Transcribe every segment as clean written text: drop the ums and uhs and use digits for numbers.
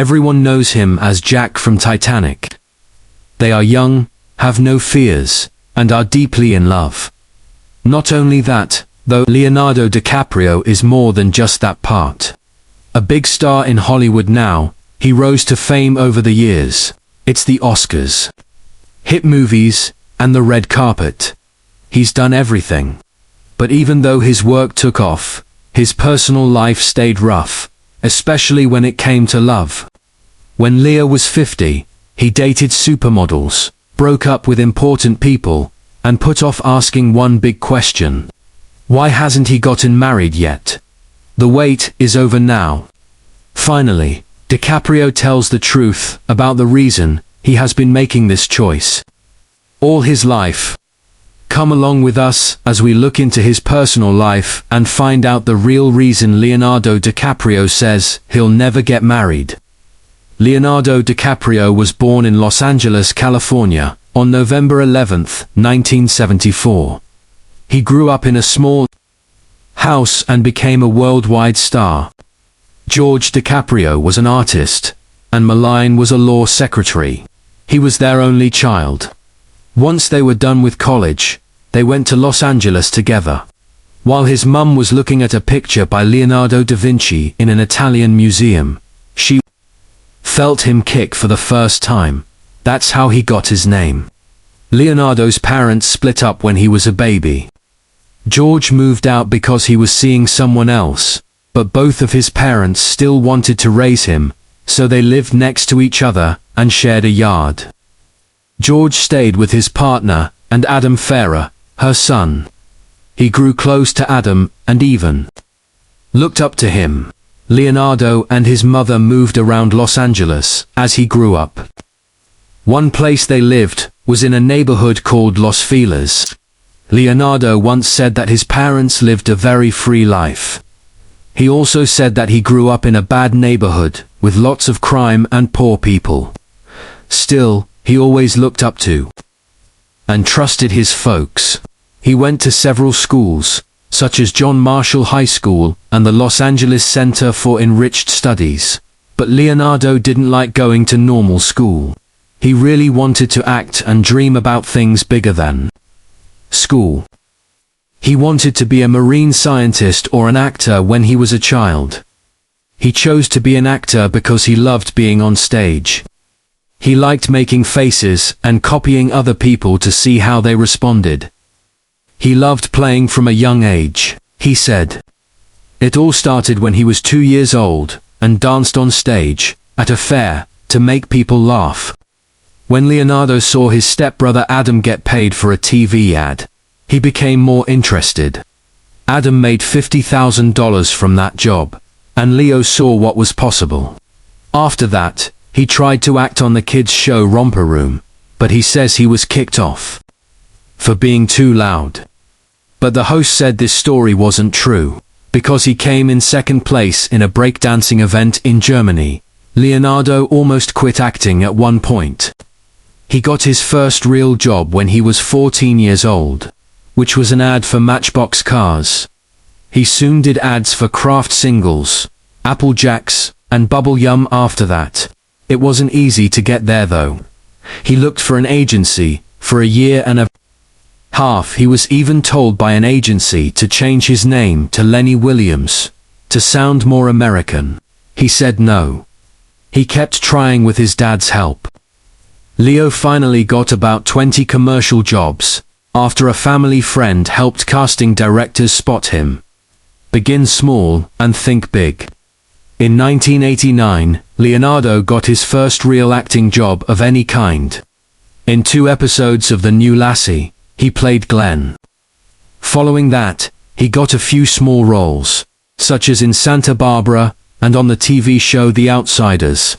Everyone knows him as Jack from Titanic. They are young, have no fears, and are deeply in love. Not only that, though, Leonardo DiCaprio is more than just that part. A big star in Hollywood now, he rose to fame over the years. It's the Oscars, hit movies, and the red carpet. He's done everything. But even though his work took off, his personal life stayed rough, especially when it came to love. When Leo was 50, he dated supermodels, broke up with important people, and put off asking one big question. Why hasn't he gotten married yet? The wait is over now. Finally, DiCaprio tells the truth about the reason he has been making this choice all his life. Come along with us as we look into his personal life and find out the real reason Leonardo DiCaprio says he'll never get married. Leonardo DiCaprio was born in Los Angeles, California, on November 11, 1974. He grew up in a small house and became a worldwide star. George DiCaprio was an artist, and Maline was a law secretary. He was their only child. Once they were done with college, they went to Los Angeles together. While his mum was looking at a picture by Leonardo da Vinci in an Italian museum, she felt him kick for the first time. That's how he got his name. Leonardo's parents split up when he was a baby. George moved out because he was seeing someone else, but both of his parents still wanted to raise him, so they lived next to each other and shared a yard. George stayed with his partner, and Adam Farah, her son. He grew close to Adam, and even looked up to him. Leonardo and his mother moved around Los Angeles as he grew up. One place they lived was in a neighborhood called Los Feliz. Leonardo once said that his parents lived a very free life. He also said that he grew up in a bad neighborhood with lots of crime and poor people. Still, he always looked up to and trusted his folks. He went to several schools, such as John Marshall High School and the Los Angeles Center for Enriched Studies. But Leonardo didn't like going to normal school. He really wanted to act and dream about things bigger than school. He wanted to be a marine scientist or an actor when he was a child. He chose to be an actor because he loved being on stage. He liked making faces and copying other people to see how they responded. He loved playing from a young age, he said. It all started when he was 2 years old and danced on stage at a fair to make people laugh. When Leonardo saw his stepbrother Adam get paid for a TV ad, he became more interested. Adam made $50,000 from that job, and Leo saw what was possible. After that, he tried to act on the kids' show Romper Room, but he says he was kicked off for being too loud. But the host said this story wasn't true, because he came in second place in a breakdancing event in Germany. Leonardo almost quit acting at one point. He got his first real job when he was 14 years old, which was an ad for Matchbox cars. He soon did ads for Kraft Singles, Apple Jacks, and Bubble Yum after that. It wasn't easy to get there though. He looked for an agency for a year and a half. He was even told by an agency to change his name to Lenny Williams, to sound more American. He said no. He kept trying with his dad's help. Leo finally got about 20 commercial jobs, after a family friend helped casting directors spot him. Begin small and think big. In 1989, Leonardo got his first real acting job of any kind. In 2 episodes of The New Lassie, he played Glenn. Following that, he got a few small roles, such as in Santa Barbara and on the TV show The Outsiders.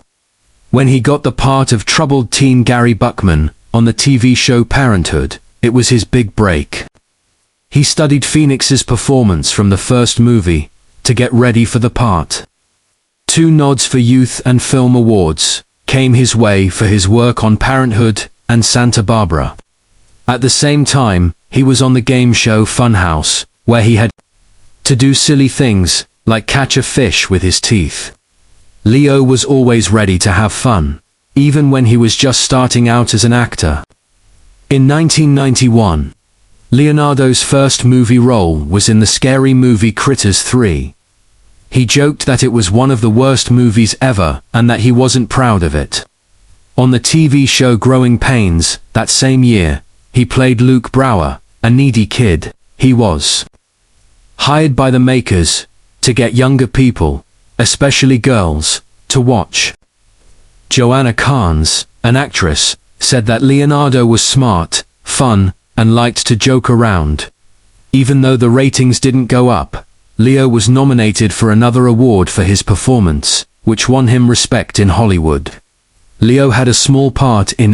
When he got the part of troubled teen Gary Buckman on the TV show Parenthood, it was his big break. He studied Phoenix's performance from the first movie to get ready for the part. 2 nods for Youth and Film Awards came his way for his work on Parenthood and Santa Barbara. At the same time, he was on the game show Funhouse, where he had to do silly things like catch a fish with his teeth. Leo was always ready to have fun, even when he was just starting out as an actor. In 1991, Leonardo's first movie role was in the scary movie Critters 3. He joked that it was one of the worst movies ever and that he wasn't proud of it. On the TV show Growing Pains, that same year, he played Luke Brower, a needy kid. He was hired by the makers to get younger people, especially girls, to watch. Joanna Carnes, an actress, said that Leonardo was smart, fun, and liked to joke around. Even though the ratings didn't go up, Leo was nominated for another award for his performance, which won him respect in Hollywood. Leo had a small part in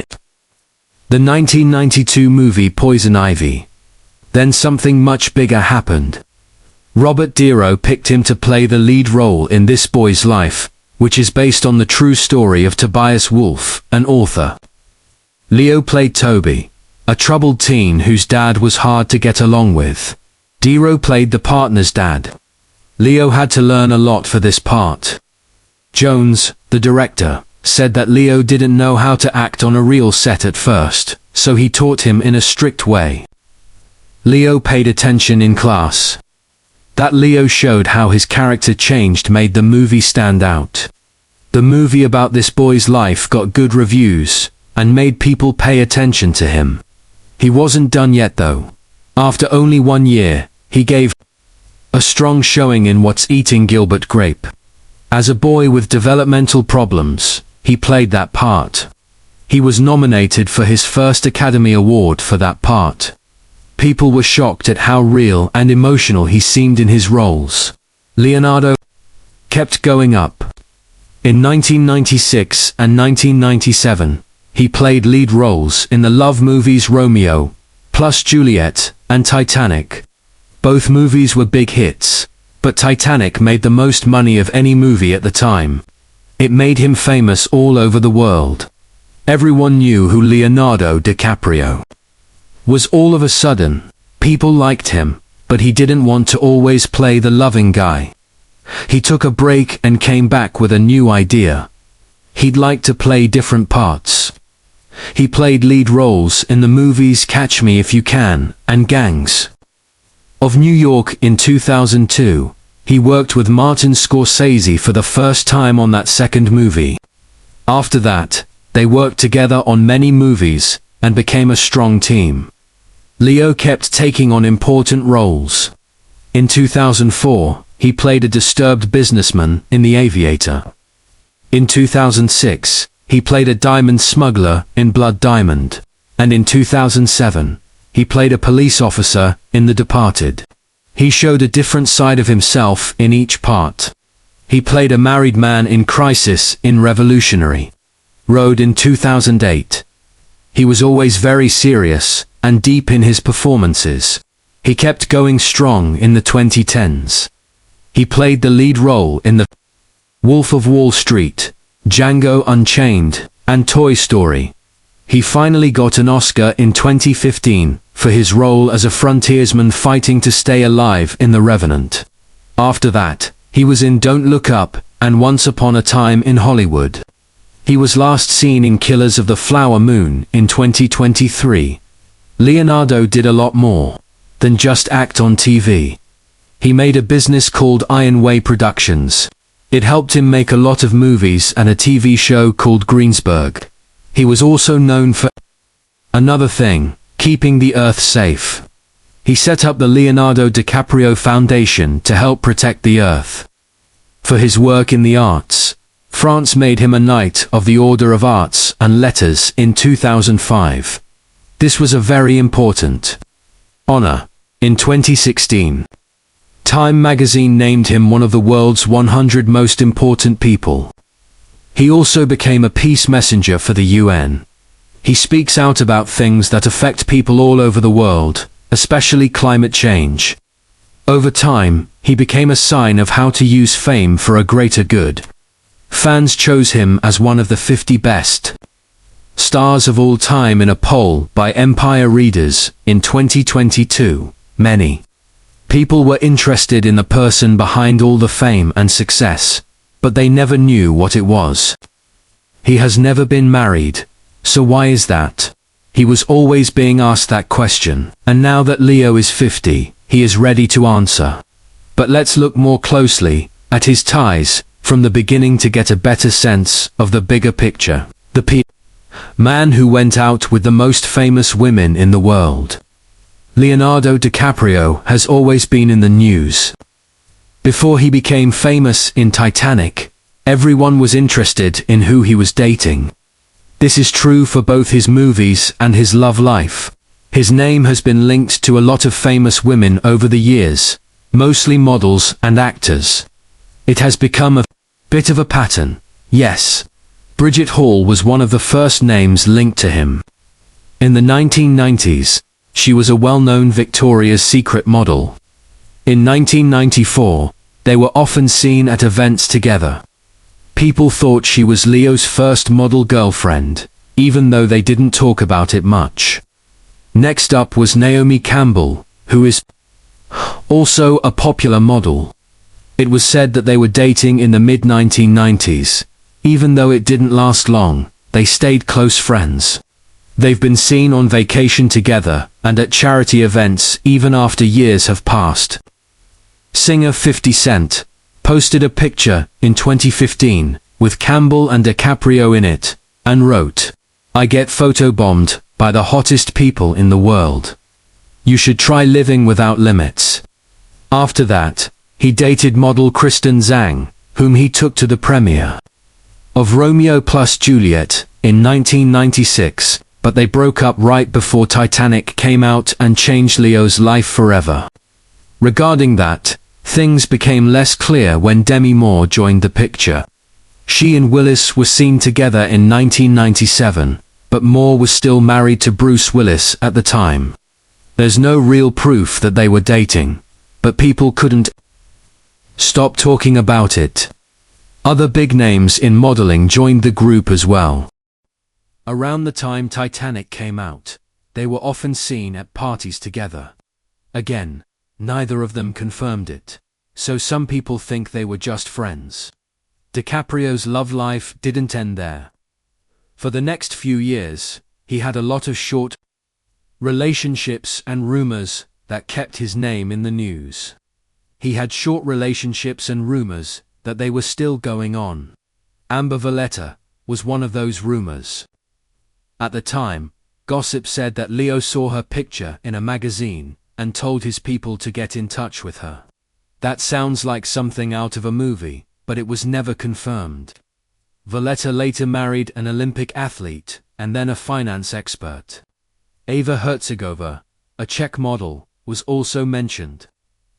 the 1992 movie Poison Ivy. Then something much bigger happened. Robert De Niro picked him to play the lead role in This Boy's Life, which is based on the true story of Tobias Wolff, an author. Leo played Toby, a troubled teen whose dad was hard to get along with. De Niro played the partner's dad. Leo had to learn a lot for this part. Jones, the director, said that Leo didn't know how to act on a real set at first, so he taught him in a strict way. Leo paid attention in class. That Leo showed how his character changed made the movie stand out. The movie about this boy's life got good reviews, and made people pay attention to him. He wasn't done yet though. After only 1 year, he gave a strong showing in What's Eating Gilbert Grape. As a boy with developmental problems, he played that part. He was nominated for his first Academy Award for that part. People were shocked at how real and emotional he seemed in his roles. Leonardo kept going up. In 1996 and 1997, he played lead roles in the love movies Romeo plus Juliet and Titanic. Both movies were big hits, but Titanic made the most money of any movie at the time. It made him famous all over the world. Everyone knew who Leonardo DiCaprio was. All of a sudden, people liked him, but he didn't want to always play the loving guy. He took a break and came back with a new idea. He'd like to play different parts. He played lead roles in the movies Catch Me If You Can and Gangs of New York. In 2002, he worked with Martin Scorsese for the first time on that second movie. After that, they worked together on many movies and became a strong team. Leo kept taking on important roles. In 2004, he played a disturbed businessman in The Aviator. In 2006, he played a diamond smuggler in Blood Diamond. And in 2007, he played a police officer in The Departed. He showed a different side of himself in each part. He played a married man in Crisis in Revolutionary Road in 2008. He was always very serious and deep in his performances. He kept going strong in the 2010s. He played the lead role in The Wolf of Wall Street, Django Unchained, and Toy Story. He finally got an Oscar in 2015 for his role as a frontiersman fighting to stay alive in The Revenant. After that, he was in Don't Look Up and Once Upon a Time in Hollywood. He was last seen in Killers of the Flower Moon in 2023. Leonardo did a lot more than just act on TV. He made a business called Iron Way Productions. It helped him make a lot of movies and a TV show called Greensburg. He was also known for another thing, keeping the Earth safe. He set up the Leonardo DiCaprio Foundation to help protect the Earth. For his work in the arts, France made him a Knight of the Order of Arts and Letters in 2005. This was a very important honor. In 2016, Time magazine named him one of the world's 100 most important people. He also became a peace messenger for the UN. He speaks out about things that affect people all over the world, especially climate change. Over time, he became a sign of how to use fame for a greater good. Fans chose him as one of the 50 best stars of all time in a poll by Empire readers in 2022. Many people were interested in the person behind all the fame and success, but they never knew what it was. He has never been married, so why is that? He was always being asked that question, and now that Leo is 50, he is ready to answer. But let's look more closely at his ties from the beginning to get a better sense of the bigger picture. The man who went out with the most famous women in the world. Leonardo DiCaprio has always been in the news. Before he became famous in Titanic, everyone was interested in who he was dating. This is true for both his movies and his love life. His name has been linked to a lot of famous women over the years, mostly models and actors. It has become a bit of a pattern. Yes, Bridget Hall was one of the first names linked to him. In the 1990s, she was a well-known Victoria's Secret model. In 1994, they were often seen at events together. People thought she was Leo's first model girlfriend, even though they didn't talk about it much. Next up was Naomi Campbell, who is also a popular model. It was said that they were dating in the mid-1990s. Even though it didn't last long, they stayed close friends. They've been seen on vacation together and at charity events even after years have passed. Singer 50 Cent posted a picture in 2015 with Campbell and DiCaprio in it, and wrote, "I get photobombed by the hottest people in the world. You should try living without limits." After that, he dated model Kristen Zhang, whom he took to the premiere of Romeo plus Juliet in 1996, but they broke up right before Titanic came out and changed Leo's life forever. Regarding that, things became less clear when Demi Moore joined the picture. She and Willis were seen together in 1997, but Moore was still married to Bruce Willis at the time. There's no real proof that they were dating, but people couldn't stop talking about it. Other big names in modeling joined the group as well. Around the time Titanic came out, they were often seen at parties together. Again, neither of them confirmed it, so some people think they were just friends. DiCaprio's love life didn't end there. For the next few years, he had a lot of short relationships and rumors that kept his name in the news. He had short relationships and rumors that they were still going on. Amber Valletta was one of those rumors. At the time, gossip said that Leo saw her picture in a magazine and told his people to get in touch with her. That sounds like something out of a movie, but it was never confirmed. Valletta later married an Olympic athlete and then a finance expert. Ava Hertzigova, a Czech model, was also mentioned.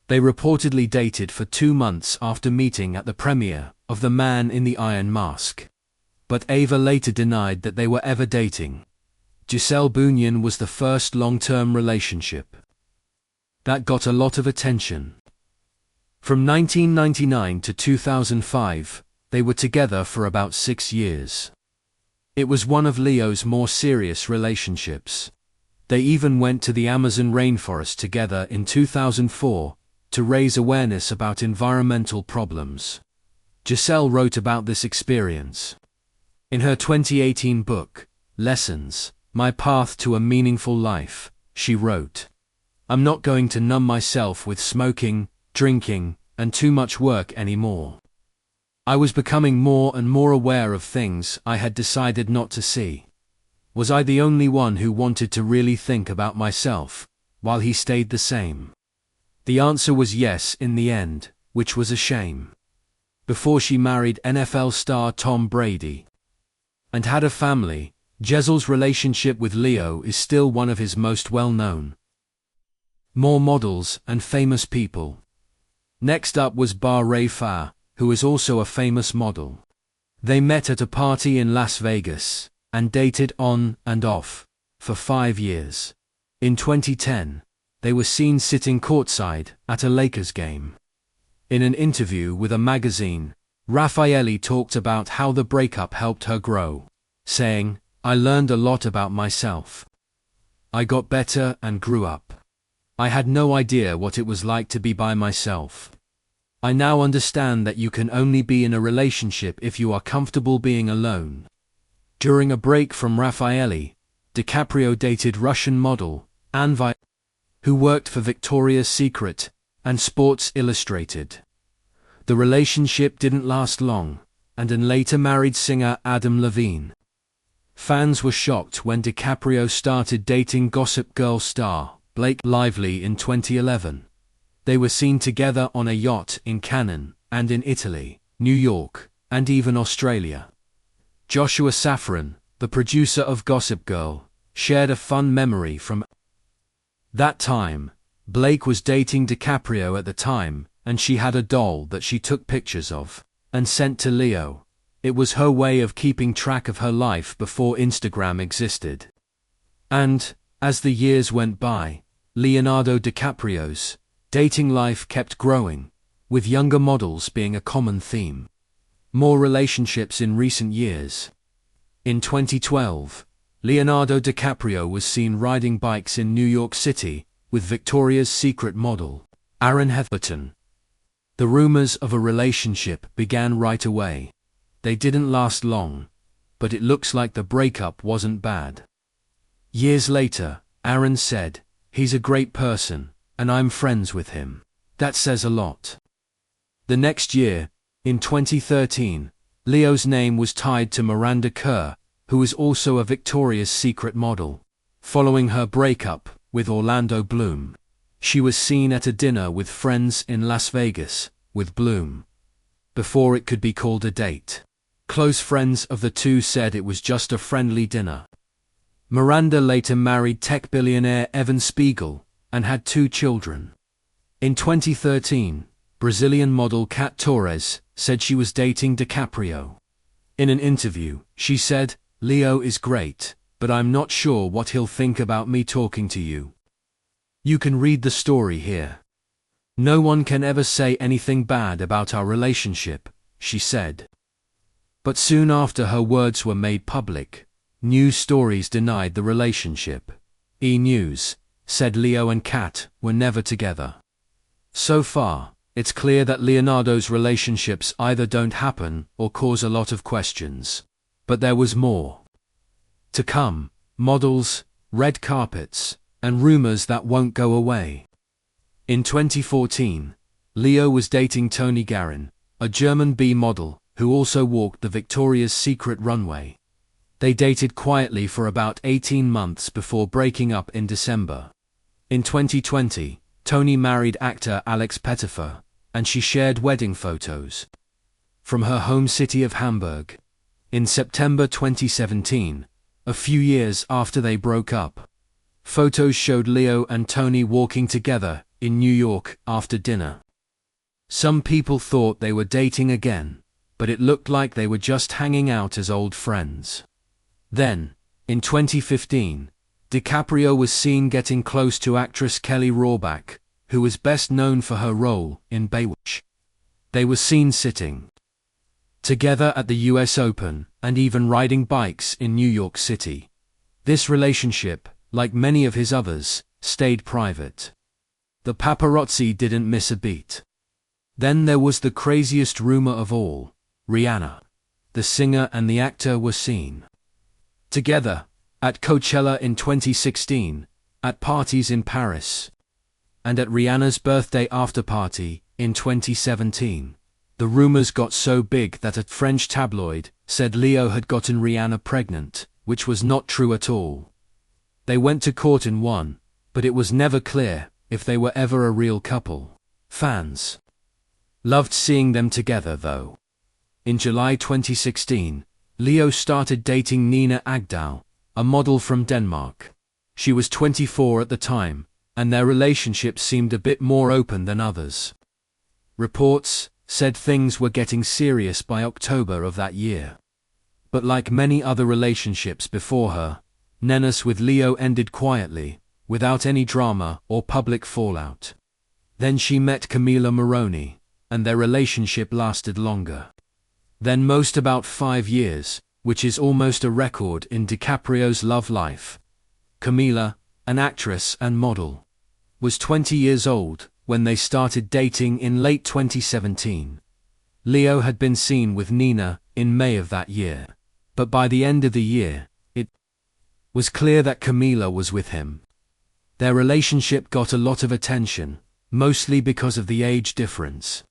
They reportedly dated for 2 months after meeting at the premiere of The Man in the Iron Mask. But Ava later denied that they were ever dating. Gisele Bündchen was the first long-term relationship that got a lot of attention. From 1999 to 2005, they were together for about 6 years. It was one of Leo's more serious relationships. They even went to the Amazon rainforest together in 2004 to raise awareness about environmental problems. Gisele wrote about this experience. In her 2018 book, Lessons, My Path to a Meaningful Life, she wrote, "I'm not going to numb myself with smoking, drinking, and too much work anymore. I was becoming more and more aware of things I had decided not to see. Was I the only one who wanted to really think about myself, while he stayed the same?" The answer was yes in the end, which was a shame. Before she married NFL star Tom Brady and had a family, Giselle's relationship with Leo is still one of his most well-known. More models and famous people. Next up was Bar Fa, who is also a famous model. They met at a party in Las Vegas and dated on and off for 5 years. In 2010, they were seen sitting courtside at a Lakers game. In an interview with a magazine, Raffaele talked about how the breakup helped her grow, saying, "I learned a lot about myself. I got better and grew up. I had no idea what it was like to be by myself." I now understand that you can only be in a relationship if you are comfortable being alone. During a break from Raffaele, DiCaprio dated Russian model Anne Vi, who worked for Victoria's Secret and Sports Illustrated. The relationship didn't last long, and Anne later married singer Adam Levine. Fans were shocked when DiCaprio started dating Gossip Girl star Blake Lively in 2011. They were seen together on a yacht in Cannes and in Italy, New York, and even Australia. Joshua Safran, the producer of Gossip Girl, shared a fun memory from that time. Blake was dating DiCaprio at the time, and she had a doll that she took pictures of and sent to Leo. It was her way of keeping track of her life before Instagram existed. And, as the years went by, Leonardo DiCaprio's dating life kept growing, with younger models being a common theme. More relationships in recent years. In 2012, Leonardo DiCaprio was seen riding bikes in New York City with Victoria's Secret model Aaron Hethburton. The rumors of a relationship began right away. They didn't last long, but it looks like the breakup wasn't bad. Years later, Aaron said, "He's a great person, and I'm friends with him. That says a lot." The next year, in 2013, Leo's name was tied to Miranda Kerr, who is also a Victoria's Secret model. Following her breakup with Orlando Bloom, she was seen at a dinner with friends in Las Vegas with Bloom. Before it could be called a date, close friends of the two said it was just a friendly dinner. Miranda later married tech billionaire Evan Spiegel and had 2 children. In 2013, Brazilian model Kat Torres said she was dating DiCaprio. In an interview, she said, "Leo is great, but I'm not sure what he'll think about me talking to you." You can read the story here. "No one can ever say anything bad about our relationship," she said. But soon after her words were made public, news stories denied the relationship. E! News said Leo and Kat were never together. So far, it's clear that Leonardo's relationships either don't happen or cause a lot of questions. But there was more to come: models, red carpets, and rumors that won't go away. In 2014, Leo was dating Toni Garin, a German B model who also walked the Victoria's Secret runway. They dated quietly for about 18 months before breaking up in December. In 2020, Toni married actor Alex Pettyfer, and she shared wedding photos from her home city of Hamburg. In September 2017, a few years after they broke up, photos showed Leo and Toni walking together in New York after dinner. Some people thought they were dating again, but it looked like they were just hanging out as old friends. Then, in 2015, DiCaprio was seen getting close to actress Kelly Rohrbach, who was best known for her role in Baywatch. They were seen sitting together at the US Open and even riding bikes in New York City. This relationship, like many of his others, stayed private. The paparazzi didn't miss a beat. Then there was the craziest rumor of all: Rihanna. The singer and the actor were seen together at Coachella in 2016, at parties in Paris, and at Rihanna's birthday after-party in 2017. The rumors got so big that a French tabloid said Leo had gotten Rihanna pregnant, which was not true at all. They went to court and won, but it was never clear if they were ever a real couple. Fans loved seeing them together, though. In July 2016, Leo started dating Nina Agdal, a model from Denmark. She was 24 at the time, and their relationship seemed a bit more open than others. Reports said things were getting serious by October of that year. But like many other relationships before her, Nena's with Leo ended quietly, without any drama or public fallout. Then she met Camila Morrone, and their relationship lasted longer than most, about 5 years, which is almost a record in DiCaprio's love life. Camila, an actress and model, was 20 years old when they started dating in late 2017. Leo had been seen with Nina in May of that year, but by the end of the year, it was clear that Camila was with him. Their relationship got a lot of attention, mostly because of the age difference.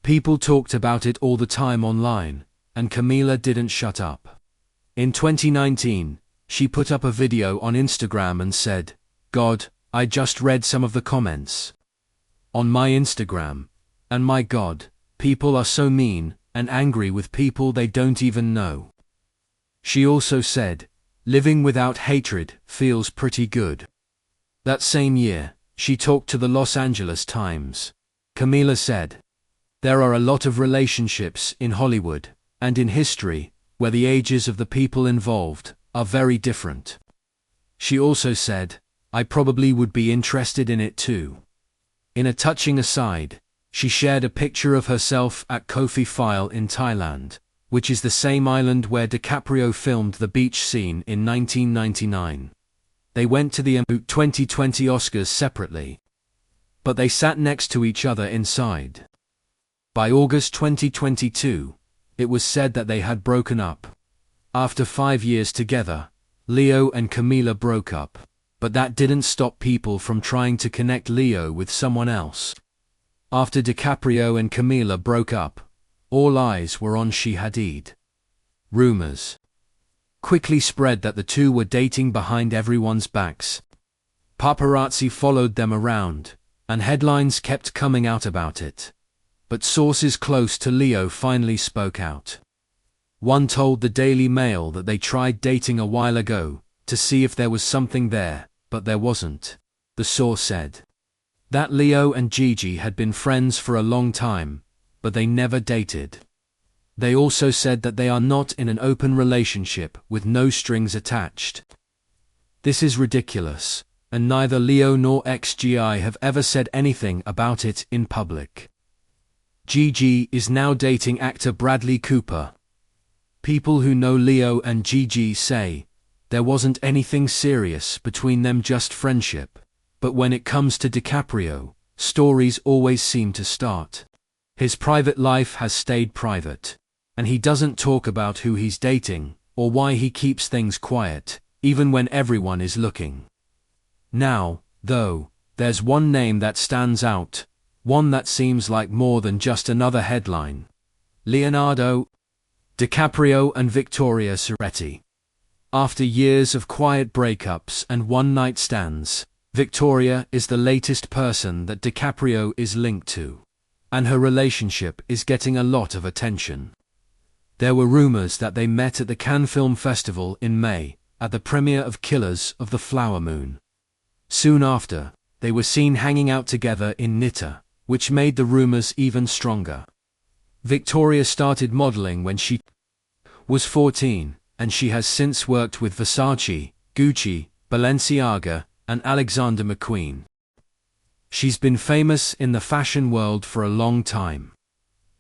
People talked about it all the time online, and Camila didn't shut up. In 2019, she put up a video on Instagram and said, "God, I just read some of the comments on my Instagram, and my God, people are so mean and angry with people they don't even know." She also said, "Living without hatred feels pretty good." That same year, she talked to the Los Angeles Times. Camila said, "There are a lot of relationships in Hollywood and in history where the ages of the people involved are very different." She also said, "I probably would be interested in it too." In a touching aside, she shared a picture of herself at Koh Phi Phi in Thailand, which is the same island where DiCaprio filmed the beach scene in 1999. They went to the 2020 Oscars separately, but they sat next to each other inside. By August 2022, it was said that they had broken up. After 5 years together, Leo and Camila broke up, but that didn't stop people from trying to connect Leo with someone else. After DiCaprio and Camila broke up, all eyes were on Shahid. Rumors quickly spread that the two were dating behind everyone's backs. Paparazzi followed them around, and headlines kept coming out about it. But sources close to Leo finally spoke out. One told the Daily Mail that they tried dating a while ago to see if there was something there, but there wasn't. The source said that Leo and Gigi had been friends for a long time, but they never dated. They also said that they are not in an open relationship with no strings attached. This is ridiculous, and neither Leo nor XGI have ever said anything about it in public. Gigi is now dating actor Bradley Cooper. People who know Leo and Gigi say there wasn't anything serious between them, just friendship. But when it comes to DiCaprio, stories always seem to start. His private life has stayed private, and he doesn't talk about who he's dating or why he keeps things quiet, even when everyone is looking. Now, though, there's one name that stands out, one that seems like more than just another headline. Leonardo DiCaprio and Victoria Soretti. After years of quiet breakups and one-night stands, Victoria is the latest person that DiCaprio is linked to, and her relationship is getting a lot of attention. There were rumors that they met at the Cannes Film Festival in May, at the premiere of Killers of the Flower Moon. Soon after, they were seen hanging out together in Nita, which made the rumors even stronger. Victoria started modeling when she was 14, and she has since worked with Versace, Gucci, Balenciaga, and Alexander McQueen. She's been famous in the fashion world for a long time.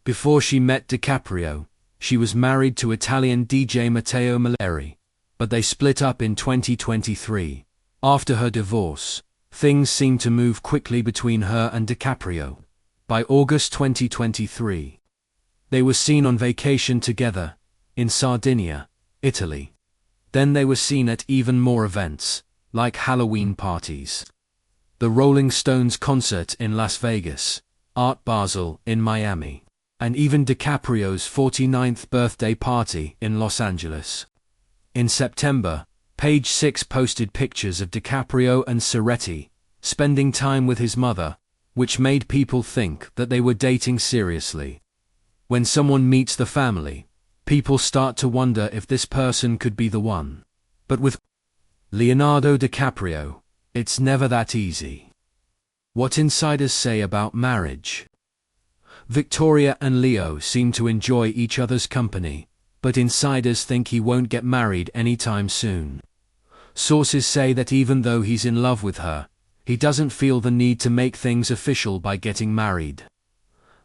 Before she met DiCaprio, she was married to Italian DJ Matteo Maleri, but they split up in 2023. After her divorce, things seemed to move quickly between her and DiCaprio. By August 2023, they were seen on vacation together in Sardinia, Italy. Then they were seen at even more events, like Halloween parties, the Rolling Stones concert in Las Vegas, Art Basel in Miami, and even DiCaprio's 49th birthday party in Los Angeles. In September, Page 6 posted pictures of DiCaprio and Soretti spending time with his mother, which made people think that they were dating seriously. When someone meets the family, people start to wonder if this person could be the one. But with Leonardo DiCaprio, it's never that easy. What insiders say about marriage. Victoria and Leo seem to enjoy each other's company, but insiders think he won't get married anytime soon. Sources say that even though he's in love with her, he doesn't feel the need to make things official by getting married.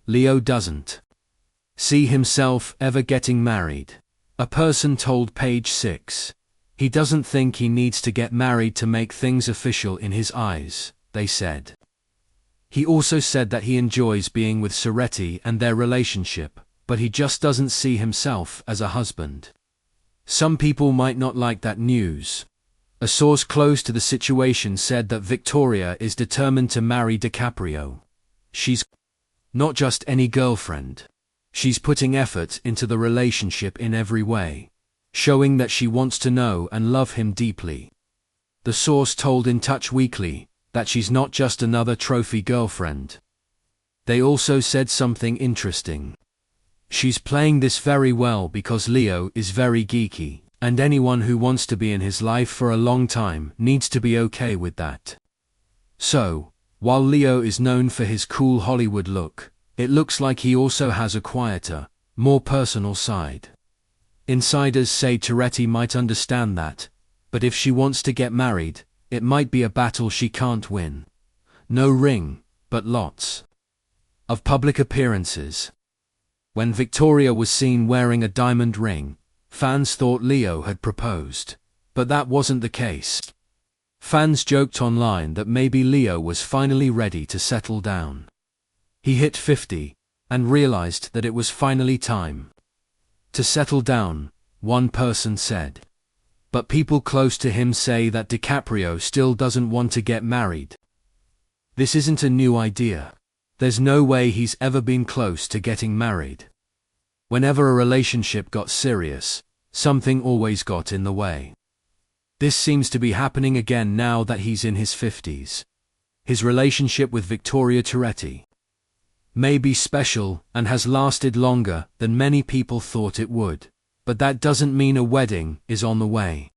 Leo doesn't see himself ever getting married. A person told Page 6. He doesn't think he needs to get married to make things official in his eyes, they said. He also said that he enjoys being with Cerretti and their relationship, but he just doesn't see himself as a husband. Some people might not like that news. A source close to the situation said that Victoria is determined to marry DiCaprio. She's not just any girlfriend. She's putting effort into the relationship in every way, showing that she wants to know and love him deeply. The source told In Touch Weekly that she's not just another trophy girlfriend. They also said something interesting. She's playing this very well because Leo is very geeky, and anyone who wants to be in his life for a long time needs to be okay with that. So, while Leo is known for his cool Hollywood look, it looks like he also has a quieter, more personal side. Insiders say Cerretti might understand that, but if she wants to get married, it might be a battle she can't win. No ring, but lots of public appearances. When Victoria was seen wearing a diamond ring, fans thought Leo had proposed, but that wasn't the case. Fans joked online that maybe Leo was finally ready to settle down. He hit 50 and realized that it was finally time to settle down, one person said. But people close to him say that DiCaprio still doesn't want to get married. This isn't a new idea. There's no way he's ever been close to getting married. Whenever a relationship got serious, something always got in the way. This seems to be happening again now that he's in his 50s. His relationship with Victoria Cerretti may be special and has lasted longer than many people thought it would, but that doesn't mean a wedding is on the way.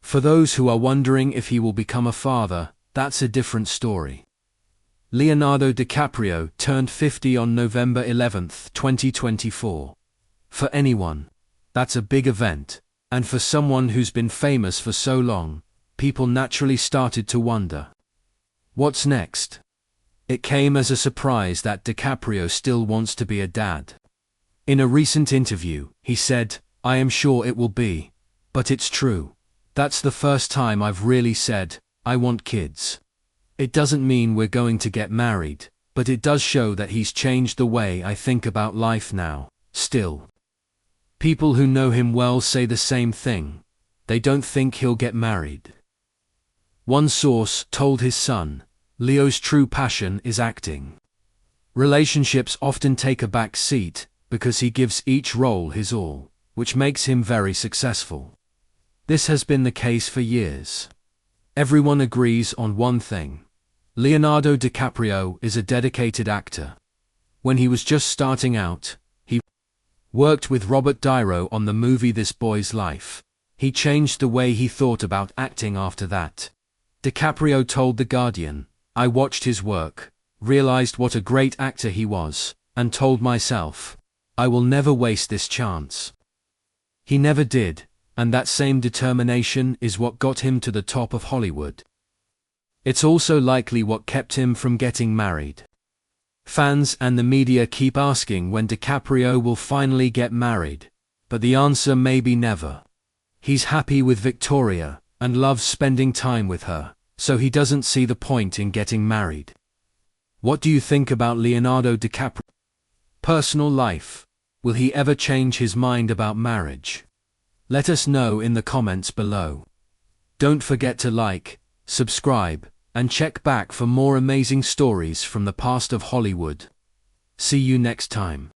For those who are wondering if he will become a father, that's a different story. Leonardo DiCaprio turned 50 on November 11, 2024. For anyone, that's a big event, and for someone who's been famous for so long, people naturally started to wonder, what's next? It came as a surprise that DiCaprio still wants to be a dad. In a recent interview, he said, "I am sure it will be, but it's true. That's the first time I've really said, I want kids. It doesn't mean we're going to get married, but it does show that he's changed the way I think about life now." Still, people who know him well say the same thing. They don't think he'll get married. One source told his son, Leo's true passion is acting. Relationships often take a back seat because he gives each role his all, which makes him very successful. This has been the case for years. Everyone agrees on one thing. Leonardo DiCaprio is a dedicated actor. When he was just starting out, he worked with Robert De Niro on the movie This Boy's Life. He changed the way he thought about acting after that. DiCaprio told The Guardian, "I watched his work, realized what a great actor he was, and told myself, I will never waste this chance." He never did, and that same determination is what got him to the top of Hollywood. It's also likely what kept him from getting married. Fans and the media keep asking when DiCaprio will finally get married, but the answer may be never. He's happy with Victoria and loves spending time with her, so he doesn't see the point in getting married. What do you think about Leonardo DiCaprio's personal life? Will he ever change his mind about marriage? Let us know in the comments below. Don't forget to like, subscribe, and check back for more amazing stories from the past of Hollywood. See you next time.